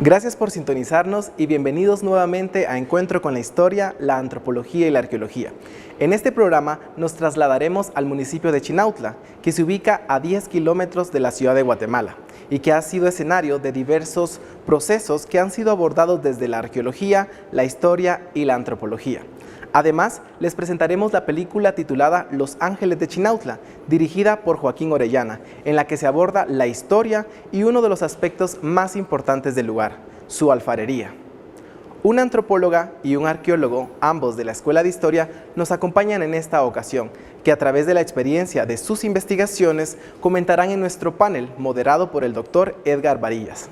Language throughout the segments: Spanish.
Gracias por sintonizarnos y bienvenidos nuevamente a Encuentro con la Historia, la Antropología y la Arqueología. En este programa nos trasladaremos al municipio de Chinautla, que se ubica a 10 kilómetros de la ciudad de Guatemala y que ha sido escenario de diversos procesos que han sido abordados desde la arqueología, la historia y la antropología. Además, les presentaremos la película titulada Los Ángeles de Chinautla, dirigida por Joaquín Orellana, en la que se aborda la historia y uno de los aspectos más importantes del lugar, su alfarería. Una antropóloga y un arqueólogo, ambos de la Escuela de Historia, nos acompañan en esta ocasión, que a través de la experiencia de sus investigaciones comentarán en nuestro panel moderado por el doctor Edgar Varillas.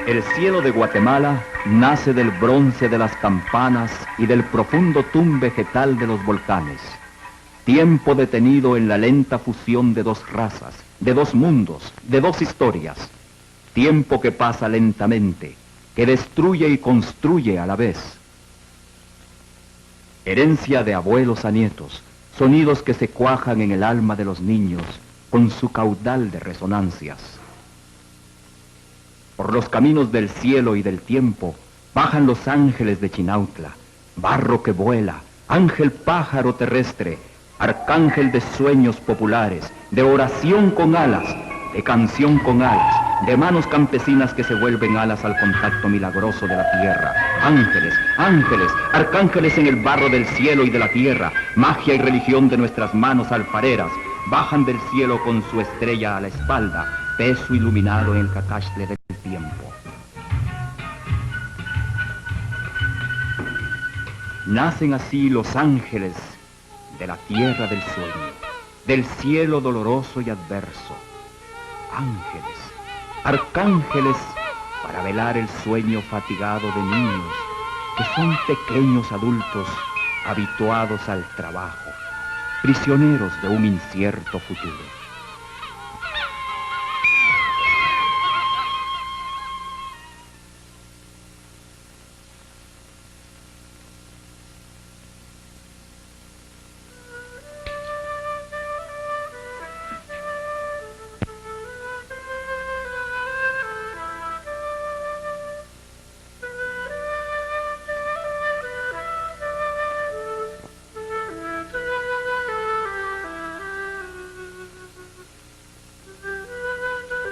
El cielo de Guatemala nace del bronce de las campanas y del profundo tum vegetal de los volcanes. Tiempo detenido en la lenta fusión de dos razas, de dos mundos, de dos historias. Tiempo que pasa lentamente, que destruye y construye a la vez. Herencia de abuelos a nietos, sonidos que se cuajan en el alma de los niños con su caudal de resonancias. Por los caminos del cielo y del tiempo bajan los ángeles de Chinautla, barro que vuela, ángel pájaro terrestre, arcángel de sueños populares, de oración con alas, de canción con alas, de manos campesinas que se vuelven alas al contacto milagroso de la tierra. Ángeles, ángeles, arcángeles en el barro del cielo y de la tierra, magia y religión de nuestras manos alfareras, bajan del cielo con su estrella a la espalda, peso iluminado en el cacastle del tiempo. Nacen así los ángeles de la tierra del sueño, del cielo doloroso y adverso. Ángeles, arcángeles para velar el sueño fatigado de niños que son pequeños adultos habituados al trabajo, prisioneros de un incierto futuro.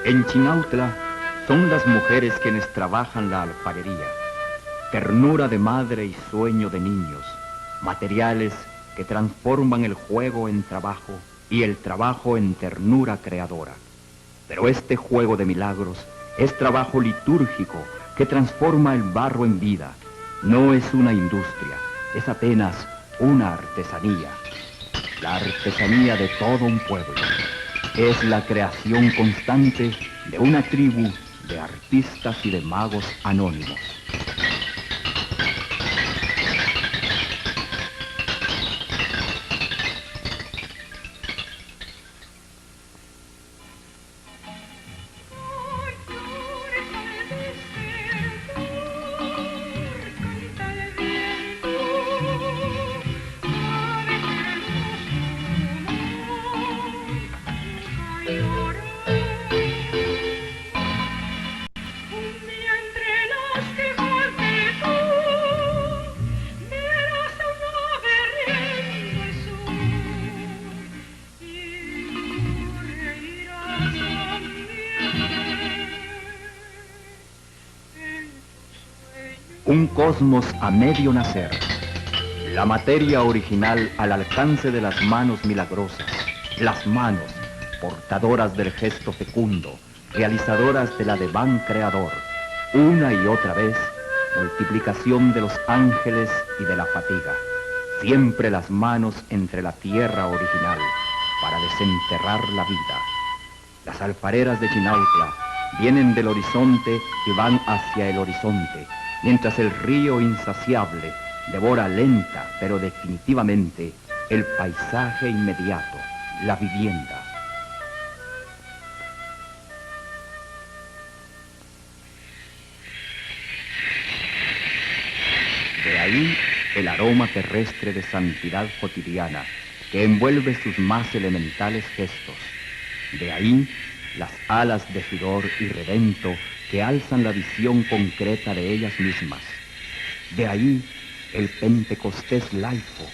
En Chinautla son las mujeres quienes trabajan la alfarería, ternura de madre y sueño de niños, materiales que transforman el juego en trabajo y el trabajo en ternura creadora. Pero este juego de milagros es trabajo litúrgico que transforma el barro en vida. No es una industria, es apenas una artesanía. La artesanía de todo un pueblo. Es la creación constante de una tribu de artistas y de magos anónimos. Un día entre los tejados Un cosmos a medio nacer. La materia original al alcance de las manos milagrosas. Las manos, portadoras del gesto fecundo, realizadoras del ademán creador. Una y otra vez, multiplicación de los ángeles y de la fatiga. Siempre las manos entre la tierra original para desenterrar la vida. Las alfareras de Chinautla vienen del horizonte y van hacia el horizonte, mientras el río insaciable devora lenta pero definitivamente el paisaje inmediato, la vivienda. De ahí el aroma terrestre de santidad cotidiana que envuelve sus más elementales gestos. De ahí las alas de furor y redento que alzan la visión concreta de ellas mismas. De ahí el Pentecostés laico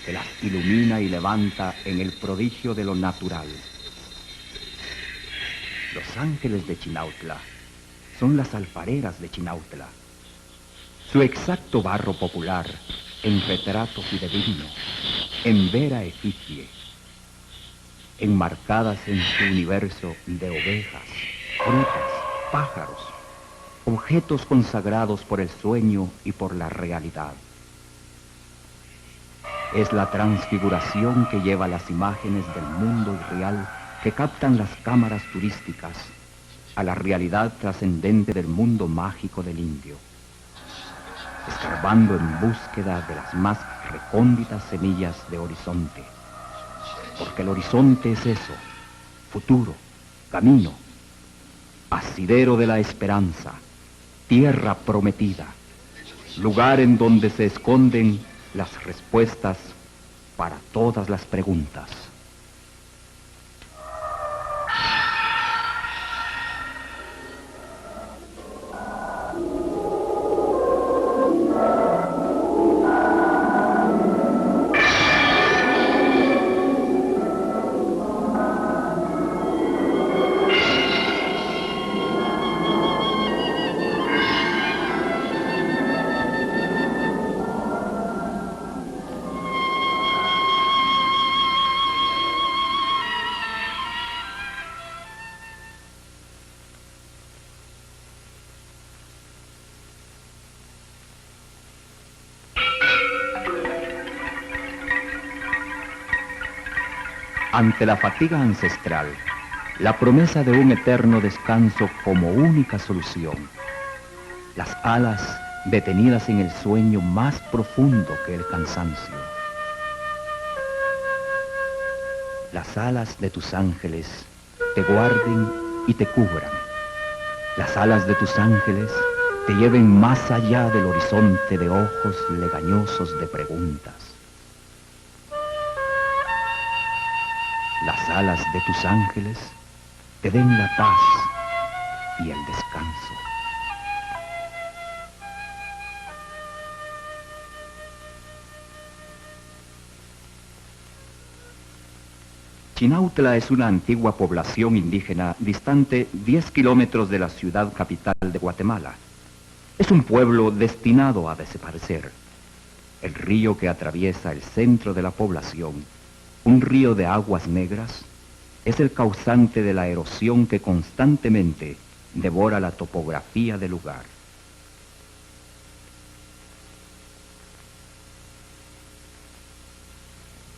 que las ilumina y levanta en el prodigio de lo natural. Los ángeles de Chinautla son las alfareras de Chinautla. Su exacto barro popular en retrato fidedigno, en vera efigie, enmarcadas en su universo de ovejas, frutas, pájaros, objetos consagrados por el sueño y por la realidad. Es la transfiguración que lleva las imágenes del mundo irreal que captan las cámaras turísticas a la realidad trascendente del mundo mágico del indio, escarbando en búsqueda de las más recónditas semillas de horizonte. Porque el horizonte es eso, futuro, camino, asidero de la esperanza, tierra prometida, lugar en donde se esconden las respuestas para todas las preguntas. Ante la fatiga ancestral, la promesa de un eterno descanso como única solución, las alas detenidas en el sueño más profundo que el cansancio. Las alas de tus ángeles te guarden y te cubran. Las alas de tus ángeles te lleven más allá del horizonte de ojos legañosos de preguntas. Las alas de tus ángeles te den la paz y el descanso. Chinautla es una antigua población indígena distante 10 kilómetros de la ciudad capital de Guatemala. Es un pueblo destinado a desaparecer. El río que atraviesa el centro de la población, un río de aguas negras, es el causante de la erosión que constantemente devora la topografía del lugar.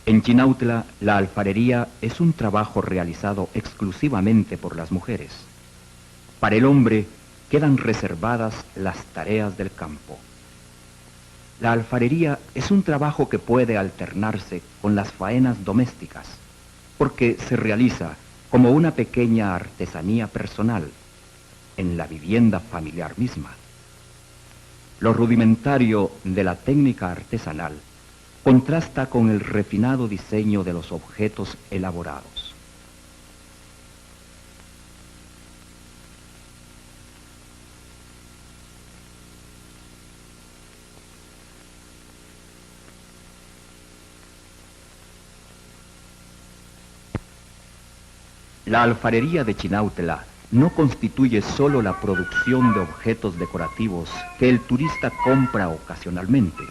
En Chinautla, la alfarería es un trabajo realizado exclusivamente por las mujeres. Para el hombre quedan reservadas las tareas del campo. La alfarería es un trabajo que puede alternarse con las faenas domésticas, porque se realiza como una pequeña artesanía personal en la vivienda familiar misma. Lo rudimentario de la técnica artesanal contrasta con el refinado diseño de los objetos elaborados. La alfarería de Chinautla no constituye solo la producción de objetos decorativos que el turista compra ocasionalmente.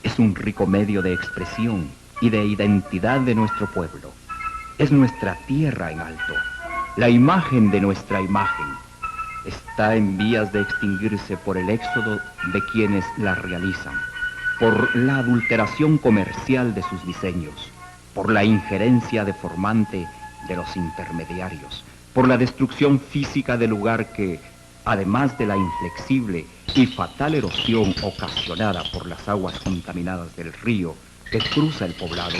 Es un rico medio de expresión y de identidad de nuestro pueblo. Es nuestra tierra en alto, la imagen de nuestra imagen. Está en vías de extinguirse por el éxodo de quienes la realizan, por la adulteración comercial de sus diseños, por la injerencia deformante de los intermediarios, por la destrucción física del lugar que, además de la inflexible y fatal erosión ocasionada por las aguas contaminadas del río que cruza el poblado,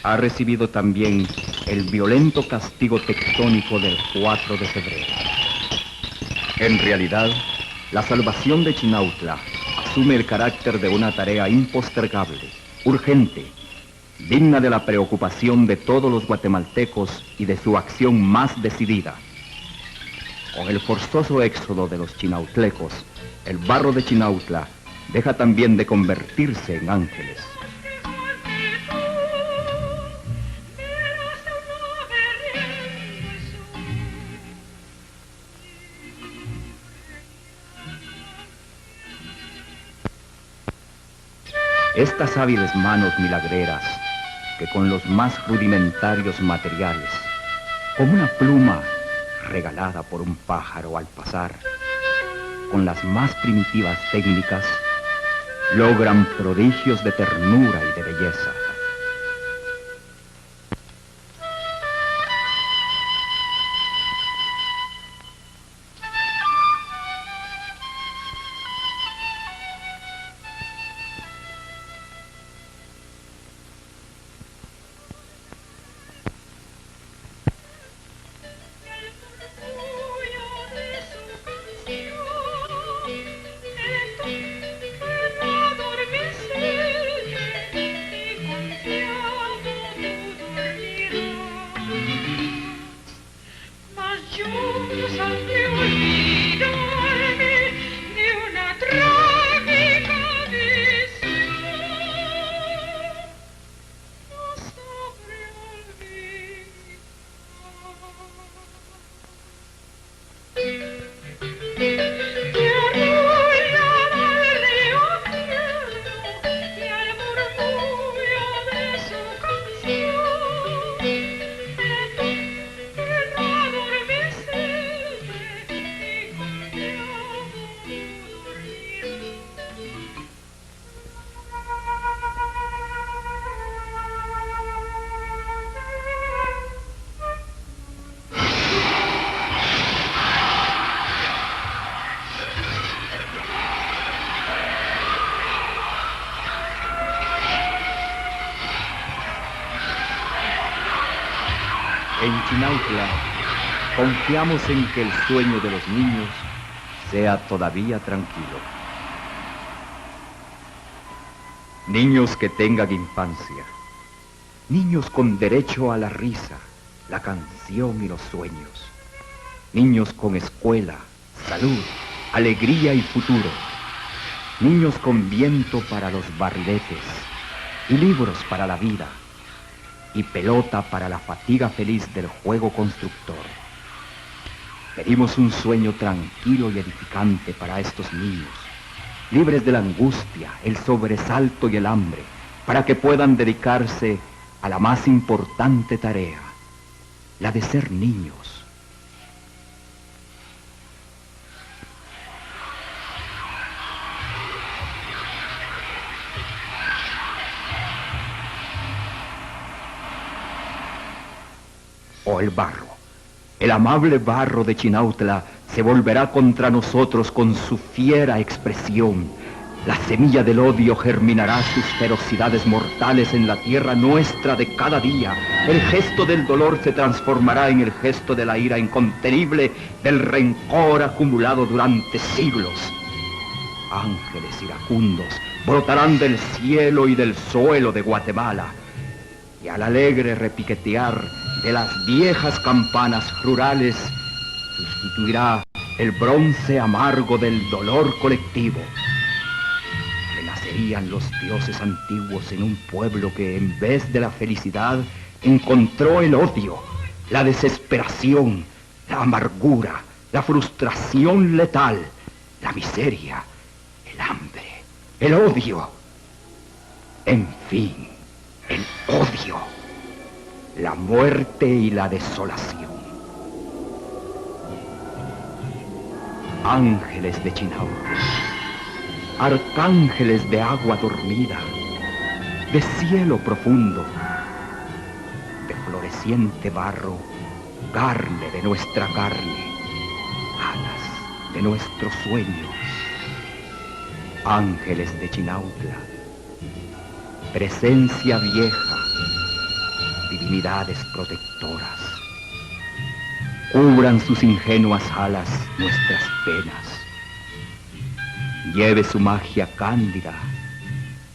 ha recibido también el violento castigo tectónico del 4 de febrero. En realidad, la salvación de Chinautla asume el carácter de una tarea impostergable, urgente, digna de la preocupación de todos los guatemaltecos y de su acción más decidida. Con el forzoso éxodo de los chinautlecos, el barro de Chinautla deja también de convertirse en ángeles. Estas hábiles manos milagreras, que con los más rudimentarios materiales, como una pluma regalada por un pájaro al pasar, con las más primitivas técnicas, logran prodigios de ternura y de belleza. En Chinautla, confiamos en que el sueño de los niños sea todavía tranquilo. Niños que tengan infancia, niños con derecho a la risa, la canción y los sueños, niños con escuela, salud, alegría y futuro, niños con viento para los barriletes y libros para la vida, y pelota para la fatiga feliz del juego constructor. Pedimos un sueño tranquilo y edificante para estos niños, libres de la angustia, el sobresalto y el hambre, para que puedan dedicarse a la más importante tarea, la de ser niños. O el barro, el amable barro de Chinautla, se volverá contra nosotros con su fiera expresión. La semilla del odio germinará sus ferocidades mortales en la tierra nuestra de cada día. El gesto del dolor se transformará en el gesto de la ira incontenible, del rencor acumulado durante siglos. Ángeles iracundos brotarán del cielo y del suelo de Guatemala, y al alegre repiquetear de las viejas campanas rurales sustituirá el bronce amargo del dolor colectivo. Renacerían los dioses antiguos en un pueblo que en vez de la felicidad encontró el odio, la desesperación, la amargura, la frustración letal, la miseria, el hambre, el odio. En fin, el odio, la muerte y la desolación. Ángeles de Chinautla, arcángeles de agua dormida, de cielo profundo, de floreciente barro, carne de nuestra carne, alas de nuestros sueños. Ángeles de Chinautla, presencia vieja, divinidades protectoras, cubran sus ingenuas alas nuestras penas. Lleve su magia cándida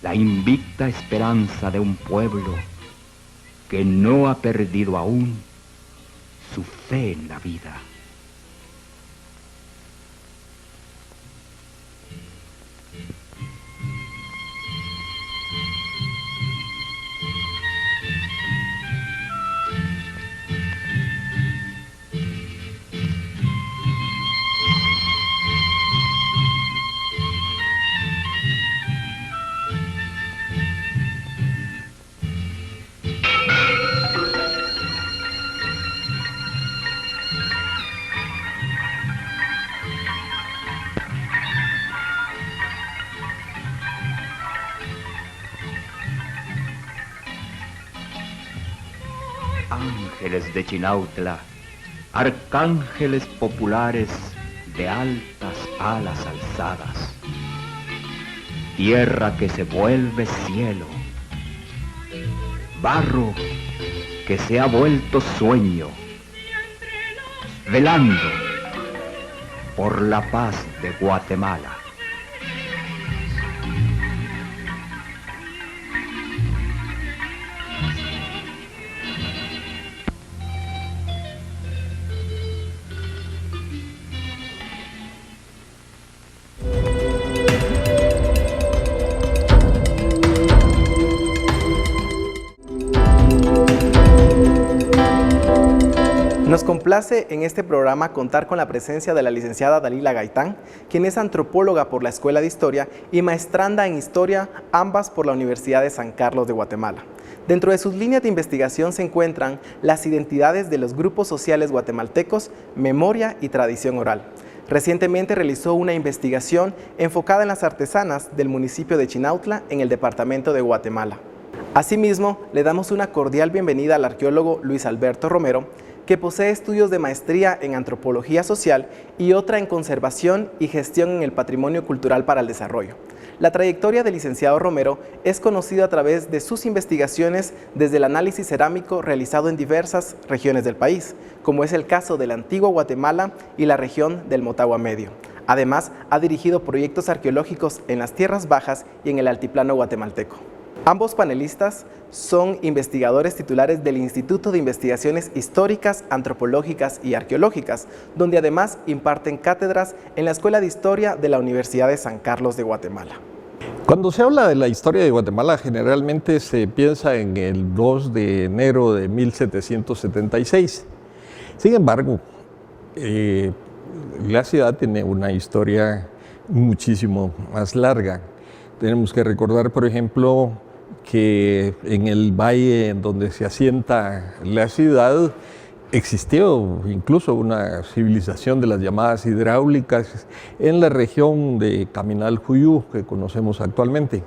la invicta esperanza de un pueblo que no ha perdido aún su fe en la vida. Ángeles de Chinautla, arcángeles populares de altas alas alzadas, tierra que se vuelve cielo, barro que se ha vuelto sueño, velando por la paz de Guatemala. Nos complace en este programa contar con la presencia de la licenciada Dalila Gaitán, quien es antropóloga por la Escuela de Historia y maestranda en Historia, ambas por la Universidad de San Carlos de Guatemala. Dentro de sus líneas de investigación se encuentran las identidades de los grupos sociales guatemaltecos, memoria y tradición oral. Recientemente realizó una investigación enfocada en las artesanas del municipio de Chinautla en el departamento de Guatemala. Asimismo, le damos una cordial bienvenida al arqueólogo Luis Alberto Romero, que posee estudios de maestría en antropología social y otra en conservación y gestión en el patrimonio cultural para el desarrollo. La trayectoria del licenciado Romero es conocida a través de sus investigaciones desde el análisis cerámico realizado en diversas regiones del país, como es el caso de la antigua Guatemala y la región del Motagua Medio. Además, ha dirigido proyectos arqueológicos en las tierras bajas y en el altiplano guatemalteco. Ambos panelistas son investigadores titulares del Instituto de Investigaciones Históricas, Antropológicas y Arqueológicas, donde además imparten cátedras en la Escuela de Historia de la Universidad de San Carlos de Guatemala. Cuando se habla de la historia de Guatemala, generalmente se piensa en el 2 de enero de 1776. Sin embargo, la ciudad tiene una historia muchísimo más larga. Tenemos que recordar, por ejemplo, que en el valle en donde se asienta la ciudad existió incluso una civilización de las llamadas hidráulicas en la región de Caminal-Juyú, que conocemos actualmente.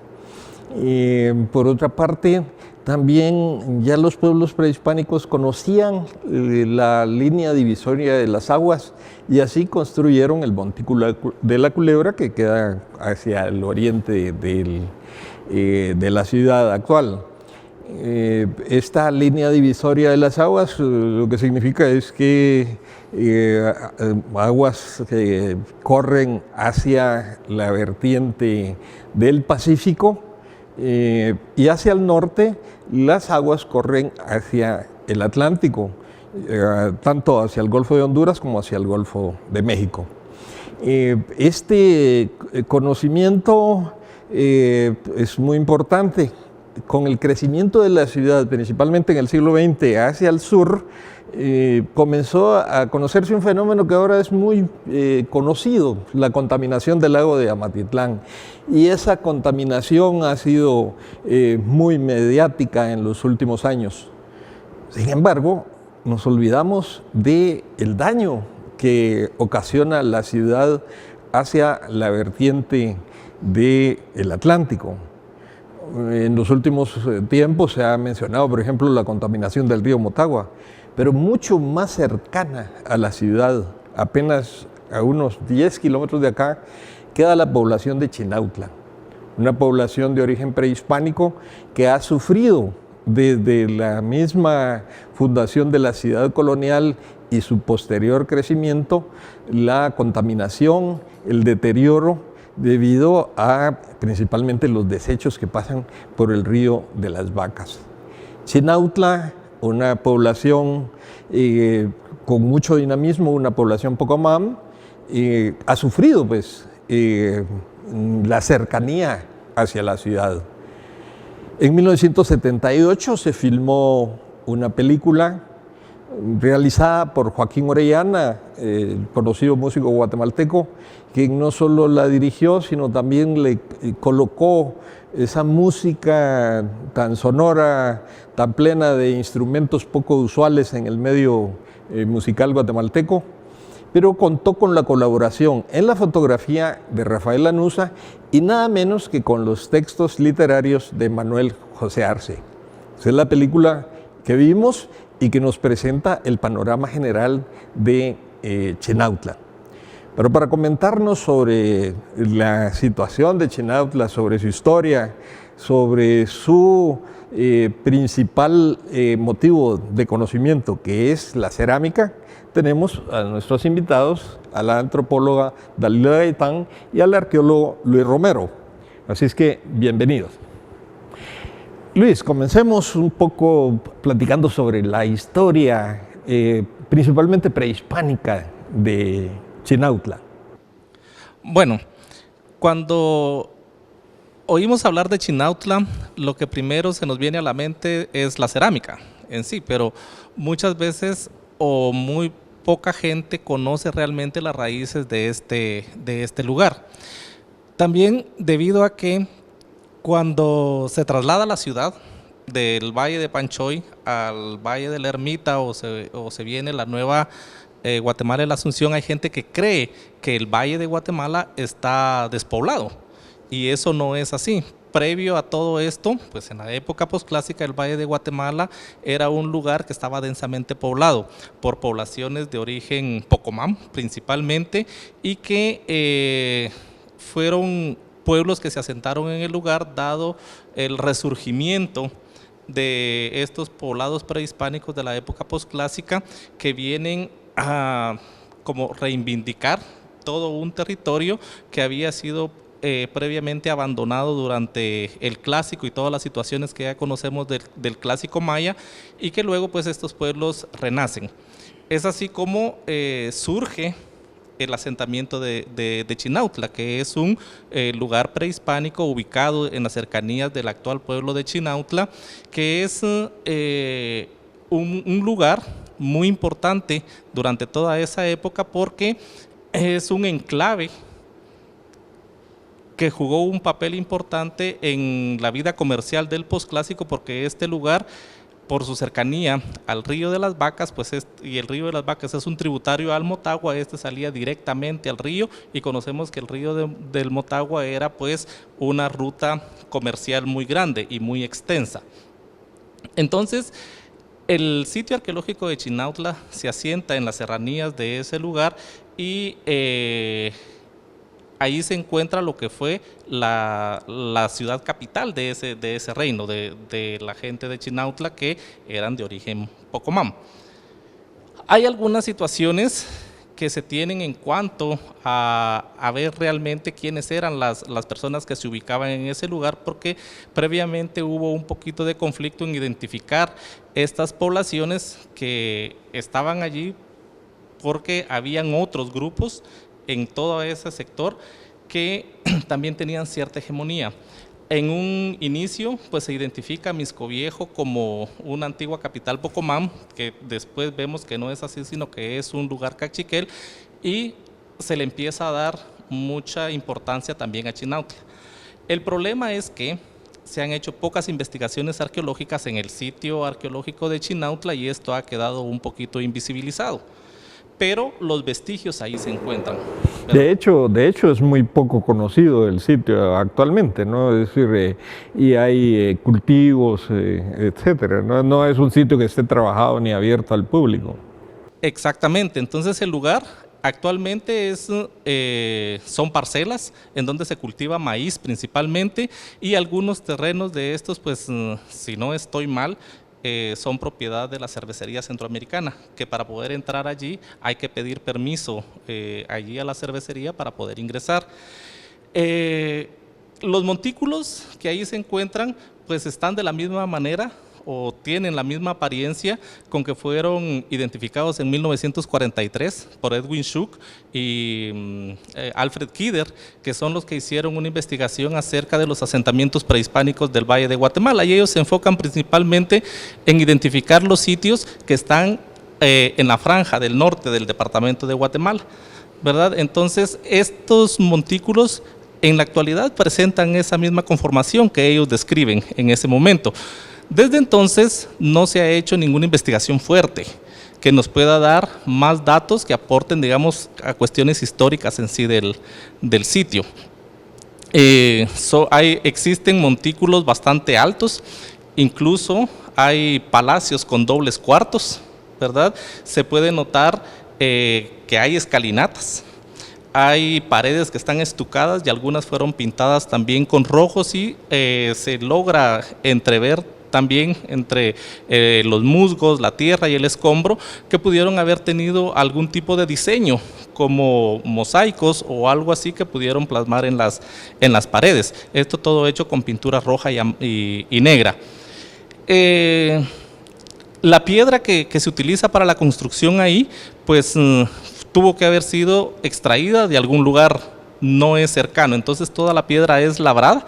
Por otra parte, también ya los pueblos prehispánicos conocían la línea divisoria de las aguas y así construyeron el Montículo de la Culebra, que queda hacia el oriente de la ciudad actual. Esta línea divisoria de las aguas lo que significa es que aguas que corren hacia la vertiente del Pacífico y hacia el norte las aguas corren hacia el Atlántico, tanto hacia el Golfo de Honduras como hacia el Golfo de México. Este conocimiento es muy importante. Con el crecimiento de la ciudad, principalmente en el siglo XX hacia el sur, comenzó a conocerse un fenómeno que ahora es muy conocido, la contaminación del lago de Amatitlán. Y esa contaminación ha sido muy mediática en los últimos años. Sin embargo, nos olvidamos del daño que ocasiona la ciudad hacia la vertiente del Atlántico. En los últimos tiempos se ha mencionado, por ejemplo, la contaminación del río Motagua, pero mucho más cercana a la ciudad, apenas a unos 10 kilómetros de acá, queda la población de Chinautla, una población de origen prehispánico que ha sufrido desde la misma fundación de la ciudad colonial y su posterior crecimiento, la contaminación, el deterioro, debido a principalmente los desechos que pasan por el río de las Vacas. Chinautla, una población con mucho dinamismo, una población Pocomam, ha sufrido pues, la cercanía hacia la ciudad. En 1978 se filmó una película realizada por Joaquín Orellana, el conocido músico guatemalteco, quien no solo la dirigió, sino también le colocó esa música tan sonora, tan plena de instrumentos poco usuales en el medio musical guatemalteco, pero contó con la colaboración en la fotografía de Rafael Lanuza y nada menos que con los textos literarios de Manuel José Arce. Esa es la película que vimos y que nos presenta el panorama general de Chinautla. Pero para comentarnos sobre la situación de Chinautla, sobre su historia, sobre su principal motivo de conocimiento, que es la cerámica, tenemos a nuestros invitados, a la antropóloga Dalila Gaitán y al arqueólogo Luis Romero. Así es que, bienvenidos. Luis, comencemos un poco platicando sobre la historia, principalmente prehispánica de Chinautla. Bueno, cuando oímos hablar de Chinautla, lo que primero se nos viene a la mente es la cerámica en sí, pero muchas veces o muy poca gente conoce realmente las raíces de este lugar. También debido a que cuando se traslada la ciudad del Valle de Panchoy al Valle de la Ermita o se viene la nueva Guatemala de la Asunción, hay gente que cree que el Valle de Guatemala está despoblado y eso no es así. Previo a todo esto, pues en la época posclásica el Valle de Guatemala era un lugar que estaba densamente poblado por poblaciones de origen Pocomam principalmente y que fueron pueblos que se asentaron en el lugar dado el resurgimiento de estos poblados prehispánicos de la época posclásica que vienen a como reivindicar todo un territorio que había sido previamente abandonado durante el clásico y todas las situaciones que ya conocemos del clásico maya y que luego pues estos pueblos renacen. Es así como surge el asentamiento de Chinautla, que es un lugar prehispánico ubicado en las cercanías del actual pueblo de Chinautla, que es un lugar muy importante durante toda esa época porque es un enclave que jugó un papel importante en la vida comercial del posclásico porque este lugar, por su cercanía al río de las Vacas, pues y el río de las Vacas es un tributario al Motagua, salía directamente al río y conocemos que el río del Motagua era pues una ruta comercial muy grande y muy extensa. Entonces, el sitio arqueológico de Chinautla se asienta en las serranías de ese lugar y ahí se encuentra lo que fue la ciudad capital de ese reino, de la gente de Chinautla que eran de origen Pocomam. Hay algunas situaciones que se tienen en cuanto a ver realmente quiénes eran las personas que se ubicaban en ese lugar, porque previamente hubo un poquito de conflicto en identificar estas poblaciones que estaban allí porque habían otros grupos en todo ese sector que también tenían cierta hegemonía. En un inicio, pues se identifica a Mixco Viejo como una antigua capital Pocomam, que después vemos que no es así, sino que es un lugar cachiquel, y se le empieza a dar mucha importancia también a Chinautla. El problema es que se han hecho pocas investigaciones arqueológicas en el sitio arqueológico de Chinautla y esto ha quedado un poquito invisibilizado, pero los vestigios ahí se encuentran. De hecho es muy poco conocido el sitio actualmente, ¿no? Es decir, y hay cultivos, etcétera, ¿no? No es un sitio que esté trabajado ni abierto al público. Exactamente, entonces el lugar actualmente son parcelas en donde se cultiva maíz principalmente y algunos terrenos de estos, pues si no estoy mal, son propiedad de la Cervecería Centroamericana, que para poder entrar allí hay que pedir permiso allí a la cervecería para poder ingresar. Los montículos que ahí se encuentran, pues están de la misma manera o tienen la misma apariencia con que fueron identificados en 1943 por Edwin Schuck y Alfred Kidder, que son los que hicieron una investigación acerca de los asentamientos prehispánicos del Valle de Guatemala, y ellos se enfocan principalmente en identificar los sitios que están en la franja del norte del departamento de Guatemala, ¿verdad? Entonces, estos montículos en la actualidad presentan esa misma conformación que ellos describen en ese momento. Desde entonces no se ha hecho ninguna investigación fuerte que nos pueda dar más datos que aporten, digamos, a cuestiones históricas en sí del sitio. Existen montículos bastante altos, incluso hay palacios con dobles cuartos, ¿verdad? Se puede notar que hay escalinatas. Hay paredes que están estucadas y algunas fueron pintadas también con rojos y se logra entrever también entre los musgos, la tierra y el escombro, que pudieron haber tenido algún tipo de diseño, como mosaicos o algo así que pudieron plasmar en las paredes. Esto todo hecho con pintura roja y negra. La piedra que se utiliza para la construcción ahí, pues tuvo que haber sido extraída de algún lugar, no es cercano, entonces toda la piedra es labrada,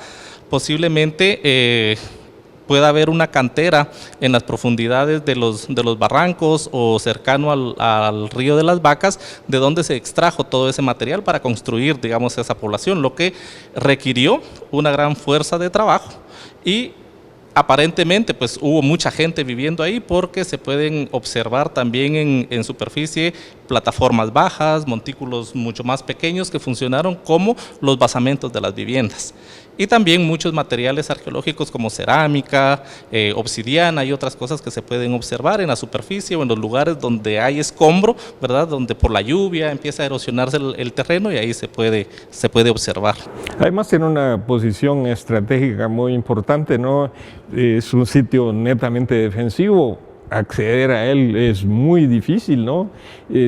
posiblemente pueda haber una cantera en las profundidades de los barrancos o cercano al río de las Vacas, de donde se extrajo todo ese material para construir, digamos, esa población, lo que requirió una gran fuerza de trabajo y aparentemente pues hubo mucha gente viviendo ahí porque se pueden observar también en superficie plataformas bajas, montículos mucho más pequeños que funcionaron como los basamentos de las viviendas. Y también muchos materiales arqueológicos como cerámica, obsidiana y otras cosas que se pueden observar en la superficie o en los lugares donde hay escombro, ¿verdad? Donde por la lluvia empieza a erosionarse el terreno y ahí se puede observar. Además tiene una posición estratégica muy importante, ¿no? Es un sitio netamente defensivo. Acceder a él es muy difícil, ¿no?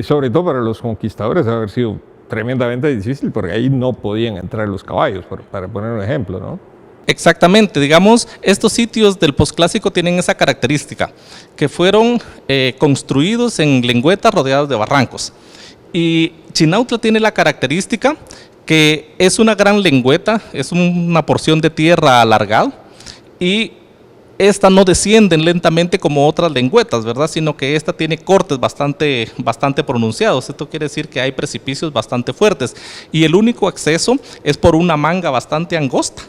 Sobre todo para los conquistadores ha haber sido tremendamente difícil porque ahí no podían entrar los caballos, para poner un ejemplo, ¿no? Exactamente, digamos, estos sitios del posclásico tienen esa característica, que fueron construidos en lengüetas rodeadas de barrancos. Y Chinautla tiene la característica que es una gran lengüeta, es una porción de tierra alargada y esta no descienden lentamente como otras lengüetas, ¿verdad? Sino que esta tiene cortes bastante pronunciados. Esto quiere decir que hay precipicios bastante fuertes y el único acceso es por una manga bastante angosta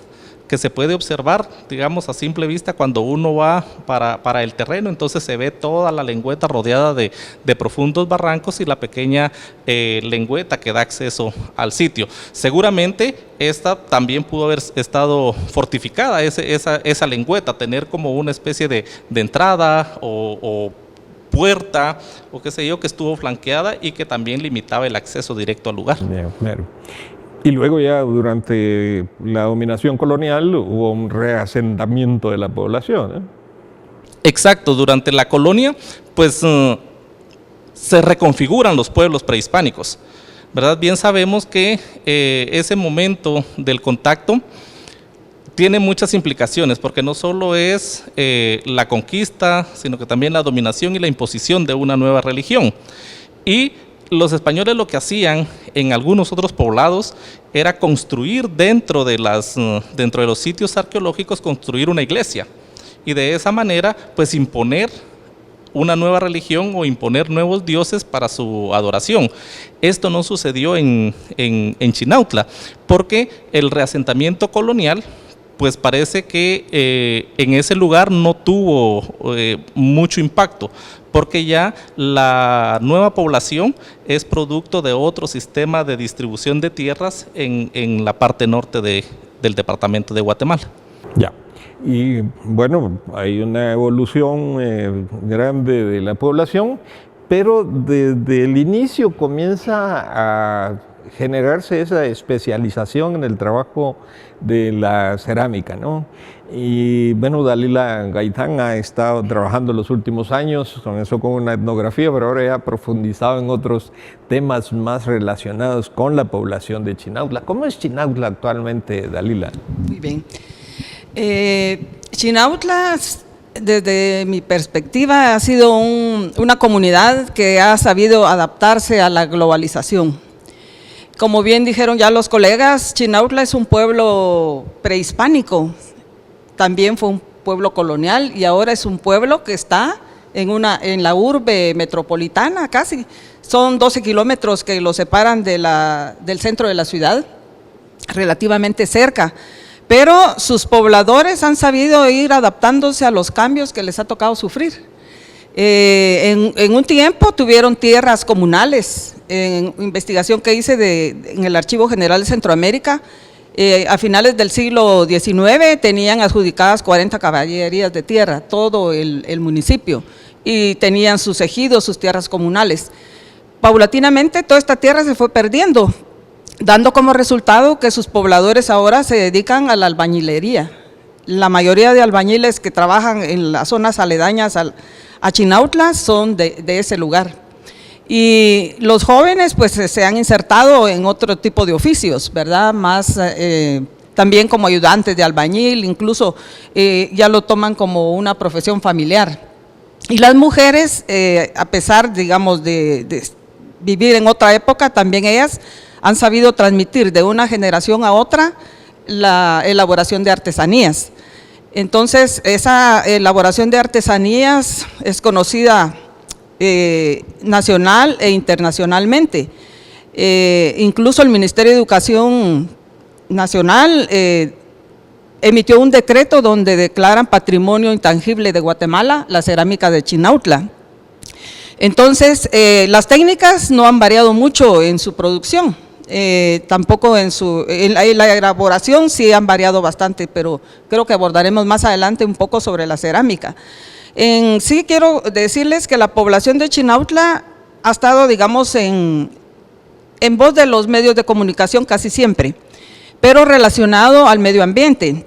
que se puede observar, digamos, a simple vista cuando uno va para el terreno. Entonces se ve toda la lengüeta rodeada de profundos barrancos y la pequeña lengüeta que da acceso al sitio. Seguramente esta también pudo haber estado fortificada, esa lengüeta, tener como una especie de entrada o puerta o qué sé yo, que estuvo flanqueada y que también limitaba el acceso directo al lugar. Claro. Y luego ya durante la dominación colonial hubo un reasentamiento de la población, ¿eh? Exacto, durante la colonia pues se reconfiguran los pueblos prehispánicos, ¿verdad? Bien sabemos que ese momento del contacto tiene muchas implicaciones porque no solo es la conquista, sino que también la dominación y la imposición de una nueva religión. Y los españoles lo que hacían en algunos otros poblados era construir dentro de los sitios arqueológicos, construir una iglesia, y de esa manera pues imponer una nueva religión o imponer nuevos dioses para su adoración. Esto no sucedió en Chinautla, porque el reasentamiento colonial pues parece que en ese lugar no tuvo mucho impacto, porque ya la nueva población es producto de otro sistema de distribución de tierras en la parte norte del departamento de Guatemala. Ya. Y bueno, hay una evolución grande de la población, pero desde el inicio comienza a generarse esa especialización en el trabajo de la cerámica, ¿no? Y bueno, Dalila Gaitán ha estado trabajando los últimos años, comenzó con una etnografía, pero ahora ya ha profundizado en otros temas más relacionados con la población de Chinautla. ¿Cómo es Chinautla actualmente, Dalila? Muy bien. Chinautla, desde mi perspectiva, ha sido una comunidad que ha sabido adaptarse a la globalización. Como bien dijeron ya los colegas, Chinautla es un pueblo prehispánico, también fue un pueblo colonial y ahora es un pueblo que está en la urbe metropolitana casi. Son 12 kilómetros que lo separan del centro de la ciudad, relativamente cerca. Pero sus pobladores han sabido ir adaptándose a los cambios que les ha tocado sufrir. En un tiempo tuvieron tierras comunales. En investigación que hice en el Archivo General de Centroamérica, a finales del siglo XIX tenían adjudicadas 40 caballerías de tierra, todo el municipio, y tenían sus ejidos, sus tierras comunales. Paulatinamente toda esta tierra se fue perdiendo, dando como resultado que sus pobladores ahora se dedican a la albañilería. La mayoría de albañiles que trabajan en las zonas aledañas a Chinautla son de ese lugar. Y los jóvenes pues se han insertado en otro tipo de oficios, ¿verdad? Más también como ayudantes de albañil, incluso ya lo toman como una profesión familiar. Y las mujeres, a pesar, digamos, de vivir en otra época, también ellas han sabido transmitir de una generación a otra la elaboración de artesanías. Entonces, esa elaboración de artesanías es conocida nacional e internacionalmente. Incluso el Ministerio de Educación Nacional emitió un decreto donde declaran patrimonio intangible de Guatemala la cerámica de Chinautla. Entonces, las técnicas no han variado mucho en su producción, tampoco en la elaboración sí han variado bastante, pero creo que abordaremos más adelante un poco sobre la cerámica. Sí quiero decirles que la población de Chinautla ha estado, digamos, en voz de los medios de comunicación casi siempre, pero relacionado al medio ambiente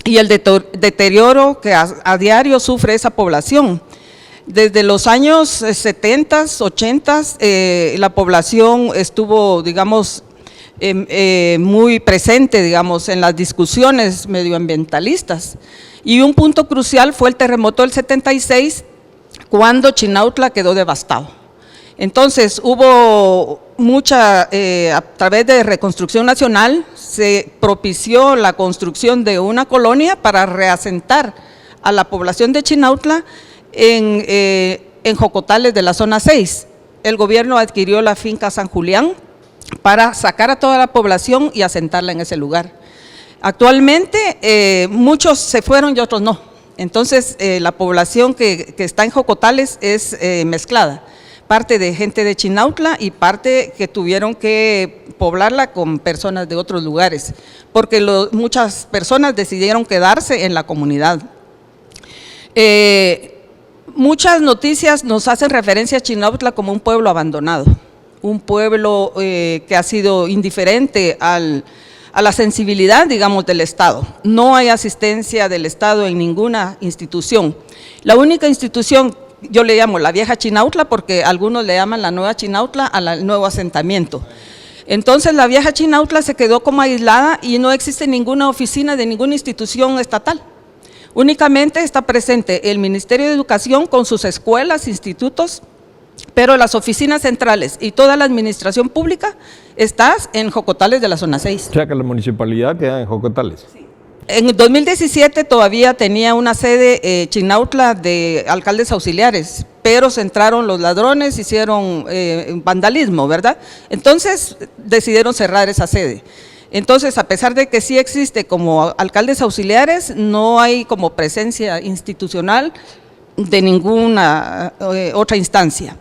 y el deterioro que a diario sufre esa población. Desde los años 70, 80, la población estuvo, digamos, muy presente, digamos, en las discusiones medioambientalistas. Y un punto crucial fue el terremoto del 76, cuando Chinautla quedó devastado. Entonces, hubo a través de Reconstrucción Nacional, se propició la construcción de una colonia para reasentar a la población de Chinautla en Jocotales de la zona 6. El gobierno adquirió la finca San Julián para sacar a toda la población y asentarla en ese lugar. Actualmente muchos se fueron y otros no, entonces la población que está en Jocotales es mezclada, parte de gente de Chinautla y parte que tuvieron que poblarla con personas de otros lugares, porque muchas personas decidieron quedarse en la comunidad. Muchas noticias nos hacen referencia a Chinautla como un pueblo abandonado, un pueblo que ha sido indiferente a la sensibilidad, digamos, del Estado. No hay asistencia del Estado en ninguna institución. La única institución, yo le llamo la vieja Chinautla, porque algunos le llaman la nueva Chinautla al nuevo asentamiento. Entonces la vieja Chinautla se quedó como aislada y no existe ninguna oficina de ninguna institución estatal. Únicamente está presente el Ministerio de Educación con sus escuelas, institutos, pero las oficinas centrales y toda la administración pública está en Jocotales de la zona 6. O sea que la municipalidad queda en Jocotales. En 2017 todavía tenía una sede Chinautla de alcaldes auxiliares, pero se entraron los ladrones, hicieron vandalismo, ¿verdad? Entonces decidieron cerrar esa sede. Entonces, a pesar de que sí existe como alcaldes auxiliares, no hay como presencia institucional de ninguna otra instancia.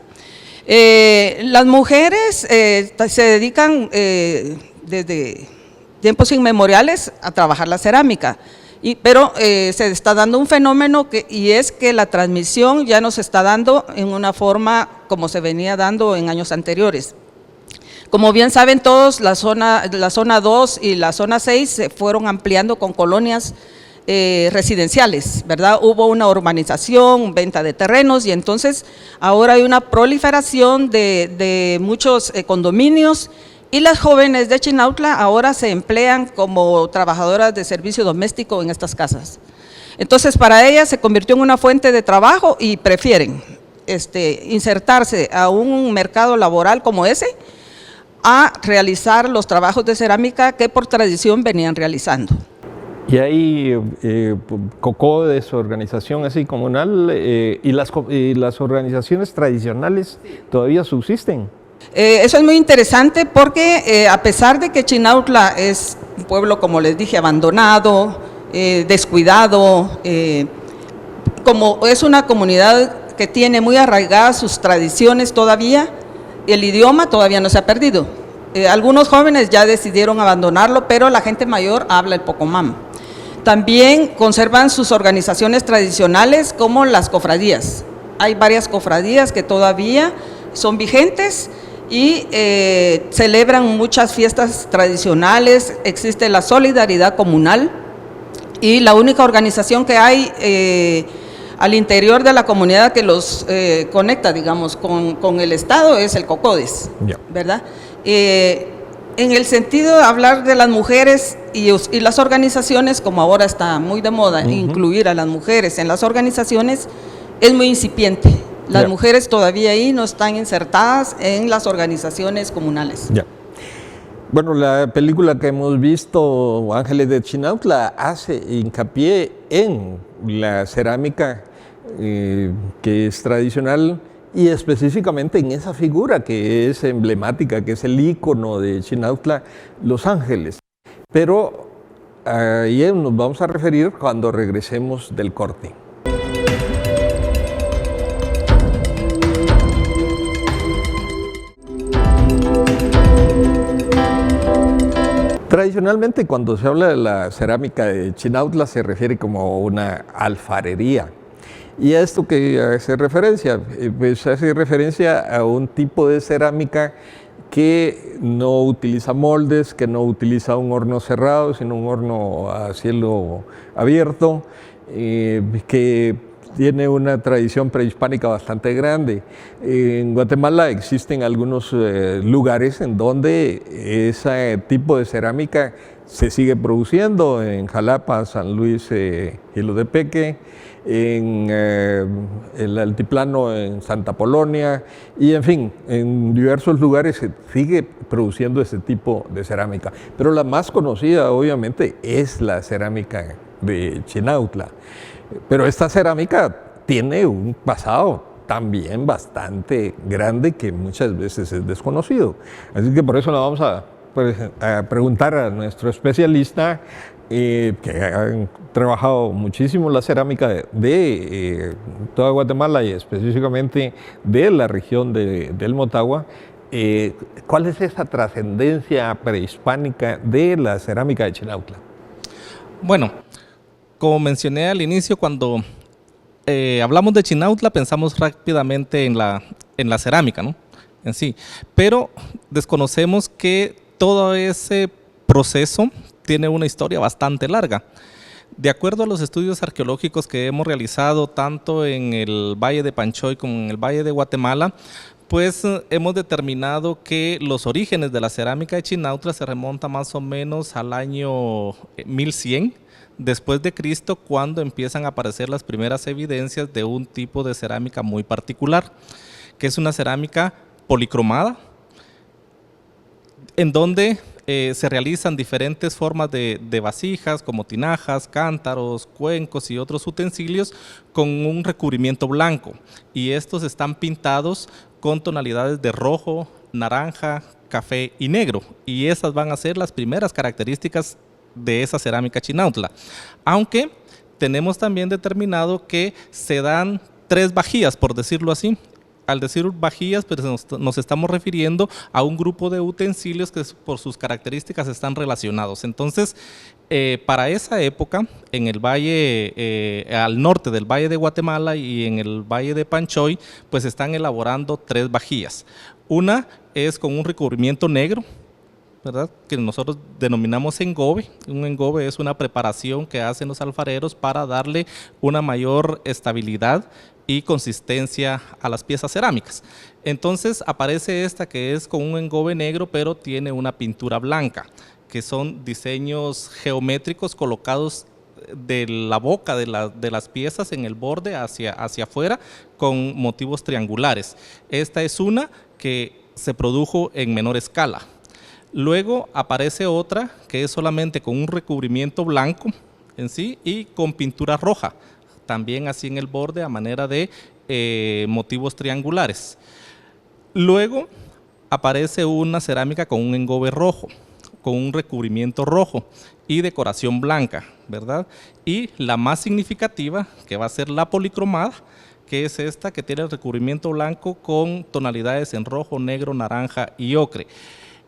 Las mujeres se dedican desde tiempos inmemoriales a trabajar la cerámica, pero se está dando un fenómeno y es que la transmisión ya no se está dando en una forma como se venía dando en años anteriores. Como bien saben todos, la zona 2 y la zona 6 se fueron ampliando con colonias residenciales, ¿verdad? Hubo una urbanización, venta de terrenos y entonces ahora hay una proliferación de muchos condominios. Y las jóvenes de Chinautla ahora se emplean como trabajadoras de servicio doméstico en estas casas. Entonces, para ellas se convirtió en una fuente de trabajo y prefieren insertarse a un mercado laboral como ese a realizar los trabajos de cerámica que por tradición venían realizando. Y hay COCODES, organización así comunal, y las organizaciones tradicionales todavía subsisten. Eso es muy interesante porque a pesar de que Chinautla es un pueblo, como les dije, abandonado, descuidado, como es una comunidad que tiene muy arraigadas sus tradiciones todavía, el idioma todavía no se ha perdido. Algunos jóvenes ya decidieron abandonarlo, pero la gente mayor habla el pocomam. También conservan sus organizaciones tradicionales como las cofradías. Hay varias cofradías que todavía son vigentes y celebran muchas fiestas tradicionales, existe la solidaridad comunal y la única organización que hay al interior de la comunidad que los conecta, digamos, con el Estado es el COCODES, ¿verdad? En el sentido de hablar de las mujeres y las organizaciones, como ahora está muy de moda, incluir a las mujeres en las organizaciones, es muy incipiente. Las mujeres todavía ahí no están insertadas en las organizaciones comunales. Bueno, la película que hemos visto, Ángeles de Chinautla, hace hincapié en la cerámica que es tradicional y específicamente en esa figura que es emblemática, que es el ícono de Chinautla, Los Ángeles. Pero ahí nos vamos a referir cuando regresemos del corte. Tradicionalmente, cuando se habla de la cerámica de Chinautla, se refiere como una alfarería. ¿Y a esto que hace referencia? Pues hace referencia a un tipo de cerámica que no utiliza moldes, que no utiliza un horno cerrado, sino un horno a cielo abierto, que tiene una tradición prehispánica bastante grande. En Guatemala existen algunos lugares en donde ese tipo de cerámica se sigue produciendo, en Jalapa, San Luis Jilotepeque, en el altiplano en Santa Polonia y en fin, en diversos lugares se sigue produciendo ese tipo de cerámica. Pero la más conocida obviamente es la cerámica de Chinautla. Pero esta cerámica tiene un pasado también bastante grande que muchas veces es desconocido. Así que por eso la vamos a preguntar a nuestro especialista que han trabajado muchísimo la cerámica de toda Guatemala y específicamente de la región del Motagua. ¿Cuál es esa trascendencia prehispánica de la cerámica de Chinautla? Bueno, como mencioné al inicio, cuando hablamos de Chinautla pensamos rápidamente en la cerámica, ¿no? En sí, pero desconocemos que todo ese proceso tiene una historia bastante larga. De acuerdo a los estudios arqueológicos que hemos realizado tanto en el Valle de Panchoy como en el Valle de Guatemala, pues hemos determinado que los orígenes de la cerámica de Chinautla se remontan más o menos al año 1100 después de Cristo, cuando empiezan a aparecer las primeras evidencias de un tipo de cerámica muy particular, que es una cerámica policromada, en donde se realizan diferentes formas de vasijas, como tinajas, cántaros, cuencos y otros utensilios con un recubrimiento blanco. Y estos están pintados con tonalidades de rojo, naranja, café y negro. Y esas van a ser las primeras características de esa cerámica Chinautla. Aunque tenemos también determinado que se dan 3 bajías, por decirlo así. Al decir bajías, pues nos estamos refiriendo a un grupo de utensilios que por sus características están relacionados. Entonces, para esa época, en el valle, al norte del Valle de Guatemala y en el Valle de Panchoy, pues están elaborando 3 bajías. Una es con un recubrimiento negro, ¿verdad?, que nosotros denominamos engobe. Un engobe es una preparación que hacen los alfareros para darle una mayor estabilidad y consistencia a las piezas cerámicas. Entonces aparece esta que es con un engobe negro, pero tiene una pintura blanca, que son diseños geométricos colocados de la boca de las piezas en el borde hacia afuera con motivos triangulares. Esta es una que se produjo en menor escala. Luego aparece otra que es solamente con un recubrimiento blanco en sí y con pintura roja, también así en el borde a manera de motivos triangulares. Luego aparece una cerámica con un engobe rojo, con un recubrimiento rojo y decoración blanca, ¿verdad? Y la más significativa, que va a ser la policromada, que es esta que tiene el recubrimiento blanco con tonalidades en rojo, negro, naranja y ocre.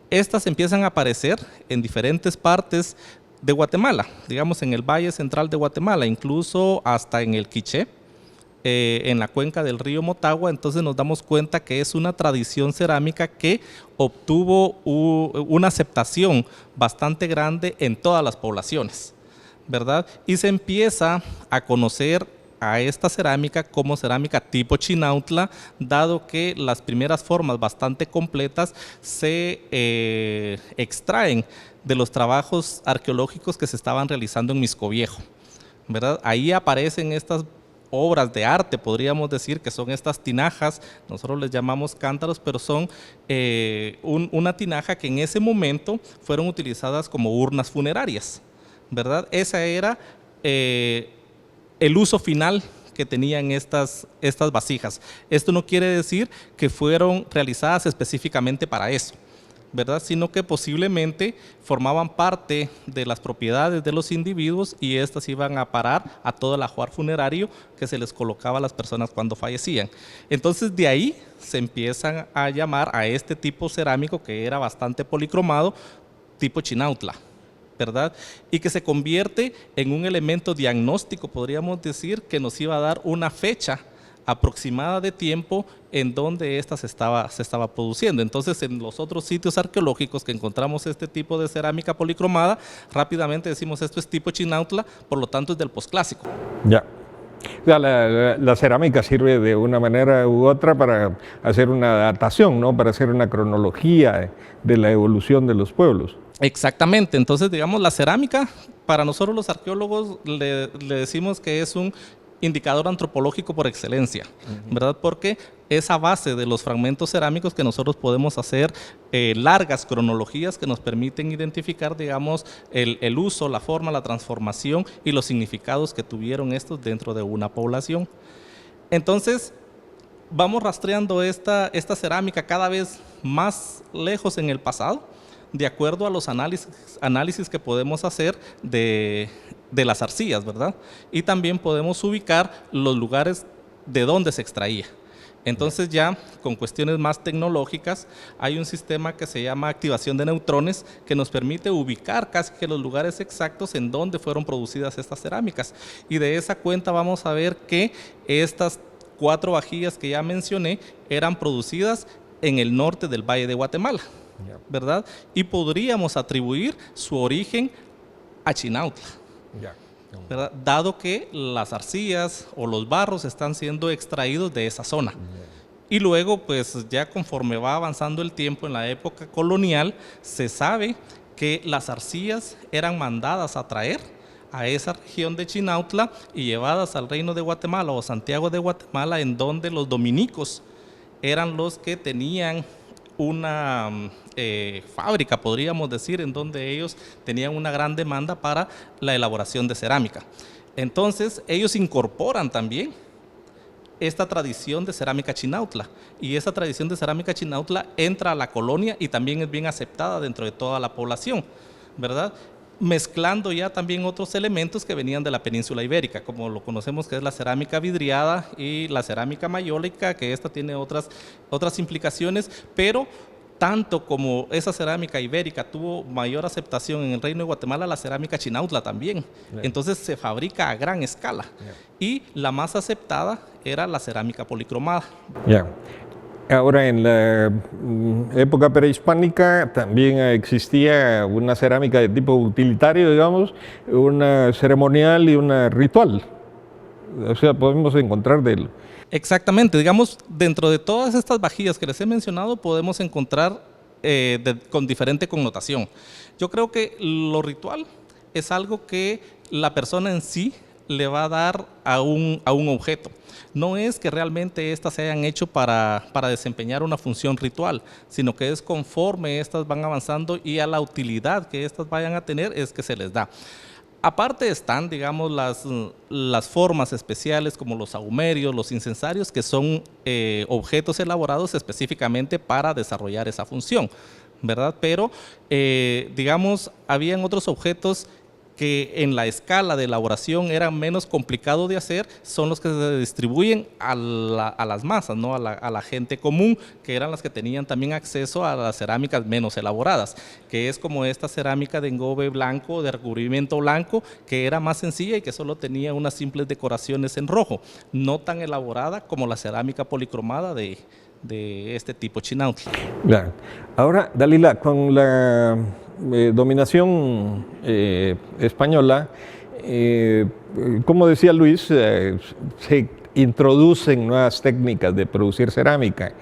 Estas empiezan a aparecer en diferentes partes de Guatemala, digamos en el Valle Central de Guatemala, incluso hasta en el Quiché, en la cuenca del río Motagua. Entonces nos damos cuenta que es una tradición cerámica que obtuvo una aceptación bastante grande en todas las poblaciones, ¿verdad? Y se empieza a conocer a esta cerámica como cerámica tipo Chinautla, dado que las primeras formas bastante completas se extraen de los trabajos arqueológicos que se estaban realizando en Mixco Viejo, ¿verdad? Ahí aparecen estas obras de arte, podríamos decir, que son estas tinajas, nosotros les llamamos cántaros, pero son una tinaja que en ese momento fueron utilizadas como urnas funerarias, ¿verdad? Esa era el uso final que tenían estas vasijas. Esto no quiere decir que fueron realizadas específicamente para eso, ¿verdad?, sino que posiblemente formaban parte de las propiedades de los individuos y estas iban a parar a todo el ajuar funerario que se les colocaba a las personas cuando fallecían. Entonces de ahí se empiezan a llamar a este tipo cerámico, que era bastante policromado, tipo Chinautla, ¿verdad? Y que se convierte en un elemento diagnóstico, podríamos decir, que nos iba a dar una fecha aproximada de tiempo en donde esta se estaba produciendo. Entonces, en los otros sitios arqueológicos que encontramos este tipo de cerámica policromada, rápidamente decimos esto es tipo Chinautla, por lo tanto es del posclásico. Ya. O sea, la cerámica sirve de una manera u otra para hacer una datación, ¿no?, para hacer una cronología de la evolución de los pueblos. Exactamente. Entonces, digamos, la cerámica, para nosotros los arqueólogos le decimos que es un indicador antropológico por excelencia, ¿verdad? Porque es a base de los fragmentos cerámicos que nosotros podemos hacer largas cronologías que nos permiten identificar, digamos, el uso, la forma, la transformación y los significados que tuvieron estos dentro de una población. Entonces, vamos rastreando esta cerámica cada vez más lejos en el pasado, de acuerdo a los análisis que podemos hacer de las arcillas, ¿verdad? Y también podemos ubicar los lugares de donde se extraía. Entonces ya con cuestiones más tecnológicas hay un sistema que se llama activación de neutrones que nos permite ubicar casi que los lugares exactos en donde fueron producidas estas cerámicas. Y de esa cuenta vamos a ver que estas 4 vajillas que ya mencioné eran producidas en el norte del Valle de Guatemala, ¿verdad? Y podríamos atribuir su origen a Chinautla, ¿verdad?, dado que las arcillas o los barros están siendo extraídos de esa zona. Y luego, pues ya conforme va avanzando el tiempo en la época colonial, se sabe que las arcillas eran mandadas a traer a esa región de Chinautla y llevadas al Reino de Guatemala o Santiago de Guatemala, en donde los dominicos eran los que tenían una fábrica, podríamos decir, en donde ellos tenían una gran demanda para la elaboración de cerámica. Entonces, ellos incorporan también esta tradición de cerámica chinautla, y esa tradición de cerámica chinautla entra a la colonia y también es bien aceptada dentro de toda la población, ¿verdad? Mezclando ya también otros elementos que venían de la península ibérica, como lo conocemos, que es la cerámica vidriada y la cerámica mayólica, que esta tiene otras implicaciones, pero tanto como esa cerámica ibérica tuvo mayor aceptación en el Reino de Guatemala, la cerámica chinautla también. Entonces se fabrica a gran escala. Y la más aceptada era la cerámica policromada. Ahora, en la época prehispánica también existía una cerámica de tipo utilitario, digamos, una ceremonial y una ritual. O sea, podemos encontrar de... Exactamente, digamos, dentro de todas estas vajillas que les he mencionado podemos encontrar con diferente connotación. Yo creo que lo ritual es algo que la persona en sí le va a dar a un objeto. No es que realmente estas se hayan hecho para desempeñar una función ritual, sino que es conforme estas van avanzando y a la utilidad que estas vayan a tener es que se les da. Aparte están, digamos, las formas especiales como los sahumerios, los incensarios, que son objetos elaborados específicamente para desarrollar esa función, ¿verdad? Pero, digamos, habían otros objetos que en la escala de elaboración eran menos complicados de hacer, son los que se distribuyen a las masas, ¿no? a la gente común, que eran las que tenían también acceso a las cerámicas menos elaboradas, que es como esta cerámica de engobe blanco, de recubrimiento blanco, que era más sencilla y que solo tenía unas simples decoraciones en rojo, no tan elaborada como la cerámica policromada de este tipo chinautla. Claro. Ahora, Dalila, con la dominación española, como decía Luis, se introducen nuevas técnicas de producir cerámica,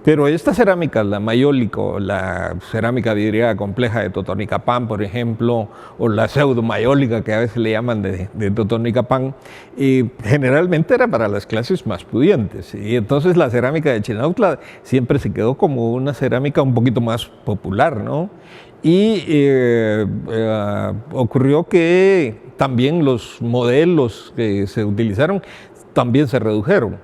pero esta cerámica, la mayólica, la cerámica vidriada compleja de Totonicapán, por ejemplo, o la pseudomayólica, que a veces le llaman de Totonicapán, generalmente era para las clases más pudientes, y entonces la cerámica de Chinautla siempre se quedó como una cerámica un poquito más popular, ¿no? Y ocurrió que también los modelos que se utilizaron también se redujeron.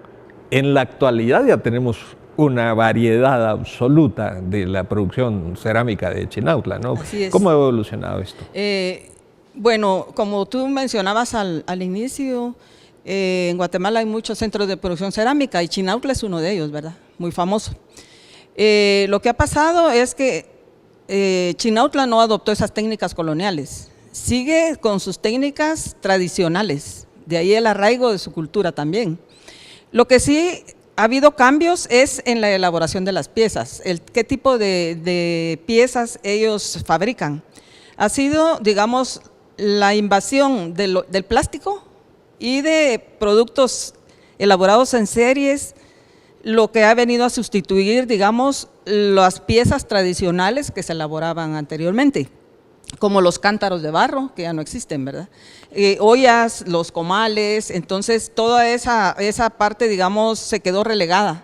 En la actualidad ya tenemos una variedad absoluta de la producción cerámica de Chinautla, ¿no? Así es. ¿Cómo ha evolucionado esto? Bueno, como tú mencionabas al inicio, en Guatemala hay muchos centros de producción cerámica y Chinautla es uno de ellos, ¿verdad? Muy famoso. Lo que ha pasado es que Chinautla no adoptó esas técnicas coloniales, sigue con sus técnicas tradicionales, de ahí el arraigo de su cultura también. Lo que sí ha habido cambios es en la elaboración de las piezas, qué tipo de piezas ellos fabrican. Ha sido, digamos, la invasión del plástico y de productos elaborados en series, lo que ha venido a sustituir, digamos, las piezas tradicionales que se elaboraban anteriormente, como los cántaros de barro, que ya no existen, ¿verdad? Ollas, los comales, entonces toda esa parte, digamos, se quedó relegada.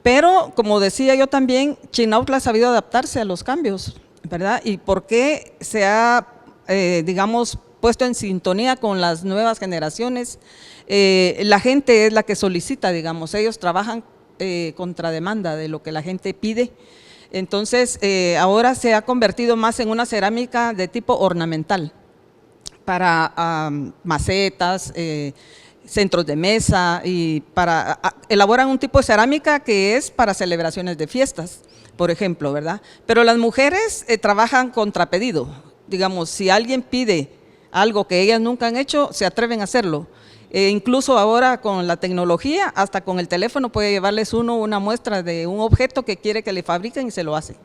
Pero, como decía yo también, Chinautla ha sabido adaptarse a los cambios, ¿verdad? Y por qué se ha, digamos, puesto en sintonía con las nuevas generaciones. La gente es la que solicita, digamos, ellos trabajan contra demanda de lo que la gente pide. Entonces, ahora se ha convertido más en una cerámica de tipo ornamental para macetas, centros de mesa, y elaboran un tipo de cerámica que es para celebraciones de fiestas, por ejemplo, ¿verdad? Pero las mujeres trabajan contra pedido. Digamos, si alguien pide algo que ellas nunca han hecho, se atreven a hacerlo. Incluso ahora con la tecnología, hasta con el teléfono puede llevarles una muestra de un objeto que quiere que le fabriquen y se lo hacen.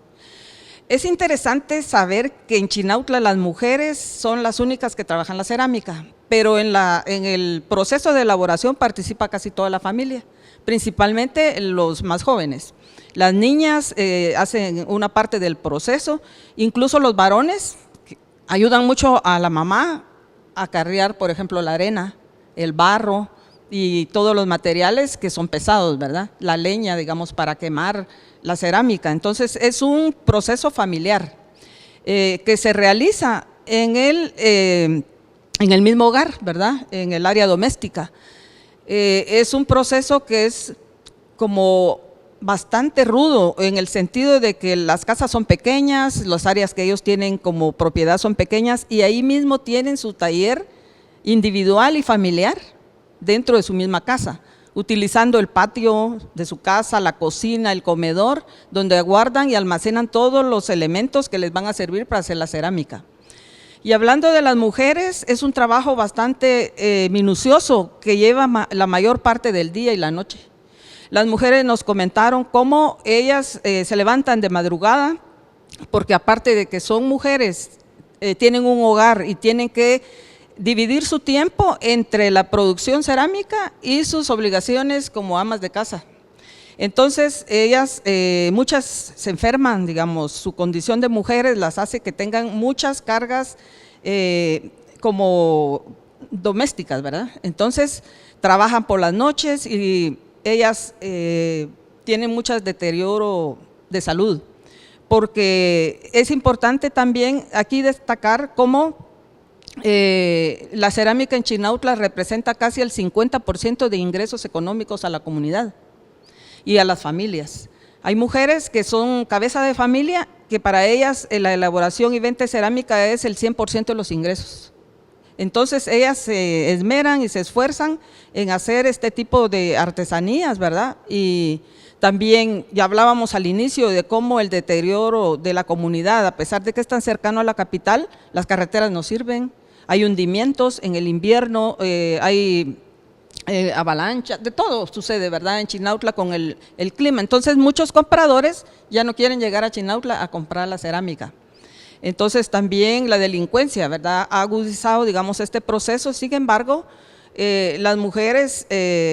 Es interesante saber que en Chinautla las mujeres son las únicas que trabajan la cerámica, pero en el proceso de elaboración participa casi toda la familia, principalmente los más jóvenes. Las niñas hacen una parte del proceso, incluso los varones ayudan mucho a la mamá a carrear, por ejemplo, la arena, el barro, y todos los materiales que son pesados, ¿verdad? La leña, digamos, para quemar la cerámica. Entonces, es un proceso familiar que se realiza en el mismo hogar, ¿verdad? En el área doméstica. Es un proceso que es como bastante rudo en el sentido de que las casas son pequeñas, las áreas que ellos tienen como propiedad son pequeñas y ahí mismo tienen su taller individual y familiar dentro de su misma casa, utilizando el patio de su casa, la cocina, el comedor, donde guardan y almacenan todos los elementos que les van a servir para hacer la cerámica. Y hablando de las mujeres, es un trabajo bastante minucioso que lleva la mayor parte del día y la noche. Las mujeres nos comentaron cómo ellas se levantan de madrugada, porque aparte de que son mujeres, tienen un hogar y tienen que dividir su tiempo entre la producción cerámica y sus obligaciones como amas de casa. Entonces, ellas, muchas se enferman, digamos, su condición de mujeres las hace que tengan muchas cargas como domésticas, ¿verdad? Entonces, trabajan por las noches y ellas tienen mucho deterioro de salud, porque es importante también aquí destacar cómo la cerámica en Chinautla representa casi el 50% de ingresos económicos a la comunidad y a las familias. Hay mujeres que son cabeza de familia, que para ellas la elaboración y venta de cerámica es el 100% de los ingresos. Entonces ellas se esmeran y se esfuerzan en hacer este tipo de artesanías, ¿verdad? Y también ya hablábamos al inicio de cómo el deterioro de la comunidad, a pesar de que es tan cercano a la capital, las carreteras no sirven, hay hundimientos en el invierno, hay avalanchas, de todo sucede, ¿verdad? En Chinautla con el clima. Entonces muchos compradores ya no quieren llegar a Chinautla a comprar la cerámica. Entonces también la delincuencia, ¿verdad?, ha agudizado, digamos, este proceso. Sin embargo, las mujeres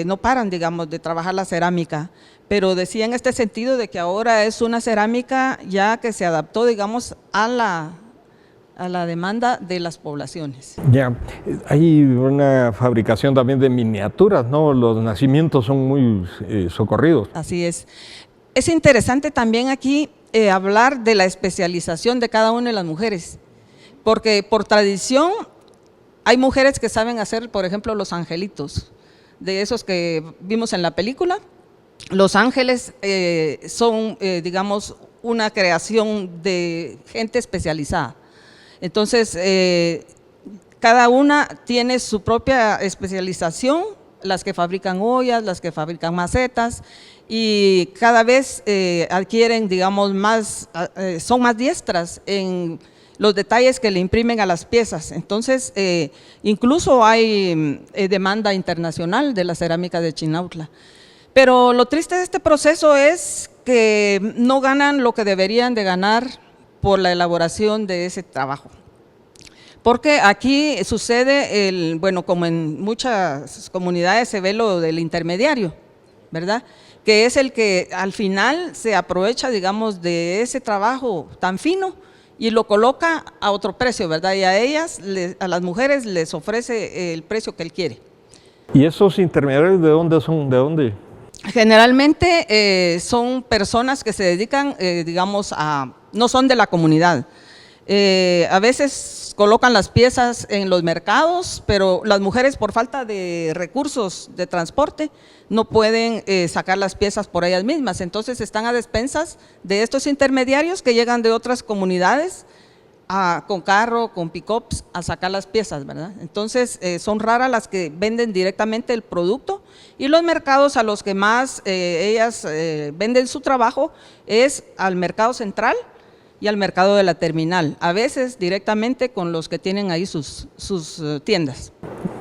no paran, digamos, de trabajar la cerámica, pero decía en este sentido de que ahora es una cerámica ya que se adaptó, digamos, a la demanda de las poblaciones. Ya, hay una fabricación también de miniaturas, ¿no? Los nacimientos son muy socorridos. Así es. Es interesante también aquí hablar de la especialización de cada una de las mujeres, porque por tradición hay mujeres que saben hacer, por ejemplo, los angelitos, de esos que vimos en la película. Los ángeles son, digamos, una creación de gente especializada. Entonces, cada una tiene su propia especialización, las que fabrican ollas, las que fabrican macetas, y cada vez adquieren, digamos, más, son más diestras en los detalles que le imprimen a las piezas. Entonces, incluso hay demanda internacional de la cerámica de Chinautla. Pero lo triste de este proceso es que no ganan lo que deberían de ganar por la elaboración de ese trabajo. Porque aquí sucede, bueno, como en muchas comunidades se ve lo del intermediario, ¿verdad?, que es el que al final se aprovecha, digamos, de ese trabajo tan fino y lo coloca a otro precio, ¿verdad? Y a ellas, a las mujeres, les ofrece el precio que él quiere. ¿Y esos intermediarios de dónde son? ¿De dónde? Generalmente son personas que se dedican, digamos, no son de la comunidad. A veces colocan las piezas en los mercados, pero las mujeres, por falta de recursos de transporte, no pueden sacar las piezas por ellas mismas. Entonces están a despensas de estos intermediarios que llegan de otras comunidades con carro, con pick-ups, a sacar las piezas, ¿verdad? Entonces son raras las que venden directamente el producto, y los mercados a los que más ellas venden su trabajo es al mercado central y al mercado de la terminal, a veces directamente con los que tienen ahí sus tiendas.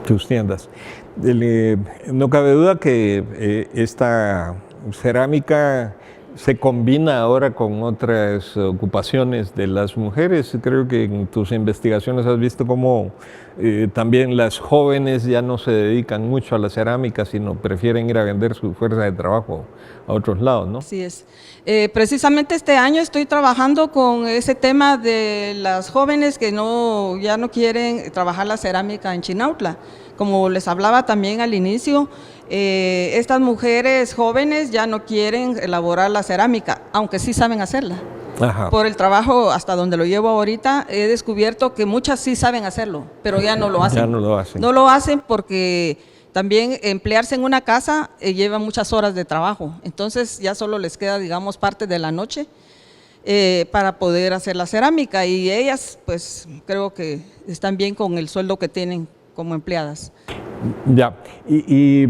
Sus tiendas. No cabe duda que esta cerámica se combina ahora con otras ocupaciones de las mujeres. Creo que en tus investigaciones has visto cómo también las jóvenes ya no se dedican mucho a la cerámica, sino prefieren ir a vender su fuerza de trabajo a otros lados, ¿no? Así es. Precisamente este año estoy trabajando con ese tema de las jóvenes que ya no quieren trabajar la cerámica en Chinautla. Como les hablaba también al inicio, estas mujeres jóvenes ya no quieren elaborar la cerámica, aunque sí saben hacerla. Ajá. Por el trabajo hasta donde lo llevo ahorita, he descubierto que muchas sí saben hacerlo, pero ya no lo hacen. Ya no lo hacen. No lo hacen porque también emplearse en una casa lleva muchas horas de trabajo. Entonces ya solo les queda, digamos, parte de la noche para poder hacer la cerámica. Y ellas, pues, creo que están bien con el sueldo que tienen como empleadas. Ya, y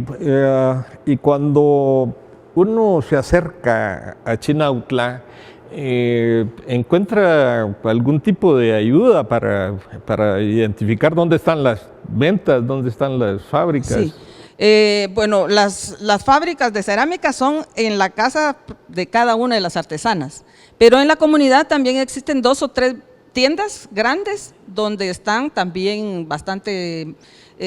cuando uno se acerca a Chinautla, ¿encuentra algún tipo de ayuda para identificar dónde están las ventas, dónde están las fábricas? Sí. Bueno, las fábricas de cerámica son en la casa de cada una de las artesanas, pero en la comunidad también existen 2 o 3 tiendas grandes donde están también bastante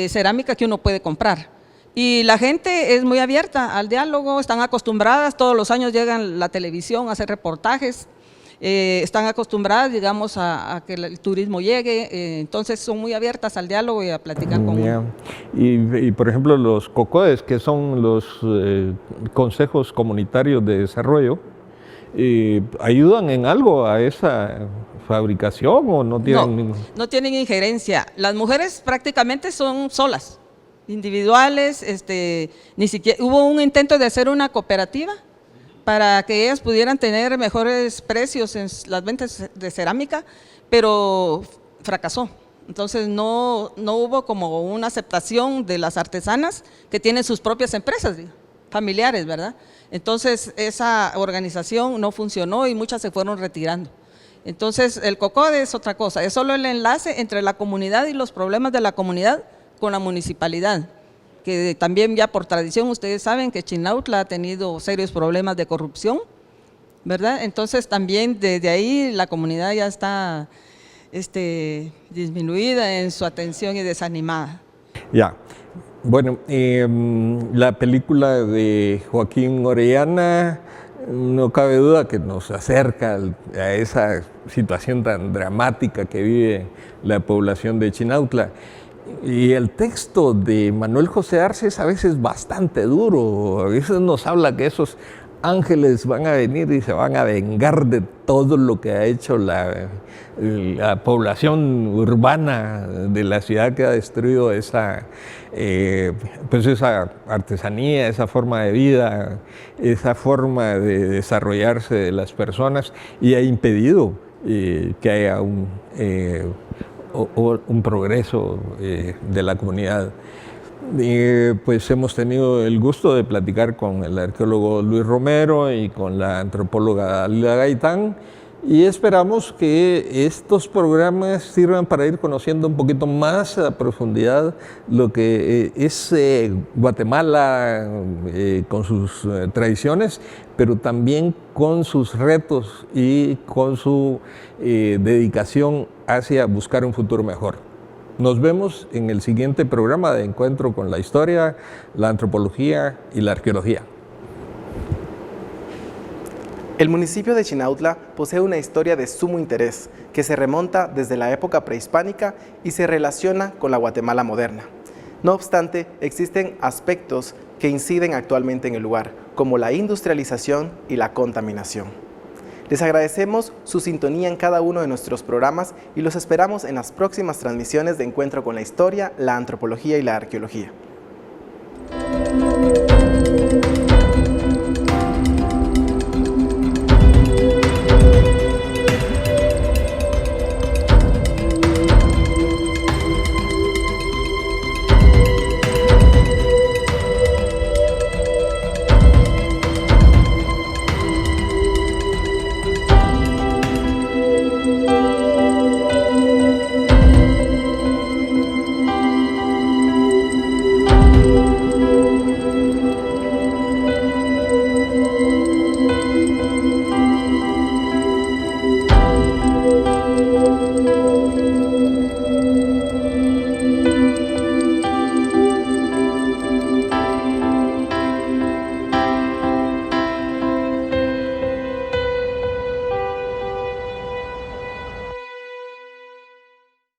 cerámica que uno puede comprar. Y la gente es muy abierta al diálogo, están acostumbradas, todos los años llegan la televisión a hacer reportajes, están acostumbradas, digamos, a que el turismo llegue, entonces son muy abiertas al diálogo y a platicar con uno. Y por ejemplo, los COCODES, que son los consejos comunitarios de desarrollo, ¿ayudan en algo a esa fabricación o no tienen? No tienen injerencia. Las mujeres prácticamente son solas, individuales, ni siquiera hubo un intento de hacer una cooperativa para que ellas pudieran tener mejores precios en las ventas de cerámica, pero fracasó. Entonces no hubo como una aceptación de las artesanas que tienen sus propias empresas, familiares, ¿verdad? Entonces esa organización no funcionó y muchas se fueron retirando. Entonces el COCODE es otra cosa, es solo el enlace entre la comunidad y los problemas de la comunidad con la municipalidad, que también ya por tradición ustedes saben que Chinautla ha tenido serios problemas de corrupción, ¿verdad? Entonces también desde ahí la comunidad ya está disminuida en su atención y desanimada. Ya, bueno, la película de Joaquín Orellana, no cabe duda que nos acerca a esa situación tan dramática que vive la población de Chinautla. Y el texto de Manuel José Arce es a veces bastante duro, a veces nos habla que esos ángeles van a venir y se van a vengar de todo lo que ha hecho la población urbana de la ciudad que ha destruido esa artesanía, esa forma de vida, esa forma de desarrollarse de las personas y ha impedido que haya un progreso de la comunidad. Pues hemos tenido el gusto de platicar con el arqueólogo Luis Romero y con la antropóloga Dalila Gaitán y esperamos que estos programas sirvan para ir conociendo un poquito más a profundidad lo que es Guatemala con sus tradiciones, pero también con sus retos y con su dedicación hacia buscar un futuro mejor. Nos vemos en el siguiente programa de Encuentro con la Historia, la Antropología y la Arqueología. El municipio de Chinautla posee una historia de sumo interés que se remonta desde la época prehispánica y se relaciona con la Guatemala moderna. No obstante, existen aspectos que inciden actualmente en el lugar, como la industrialización y la contaminación. Les agradecemos su sintonía en cada uno de nuestros programas y los esperamos en las próximas transmisiones de Encuentro con la Historia, la Antropología y la Arqueología.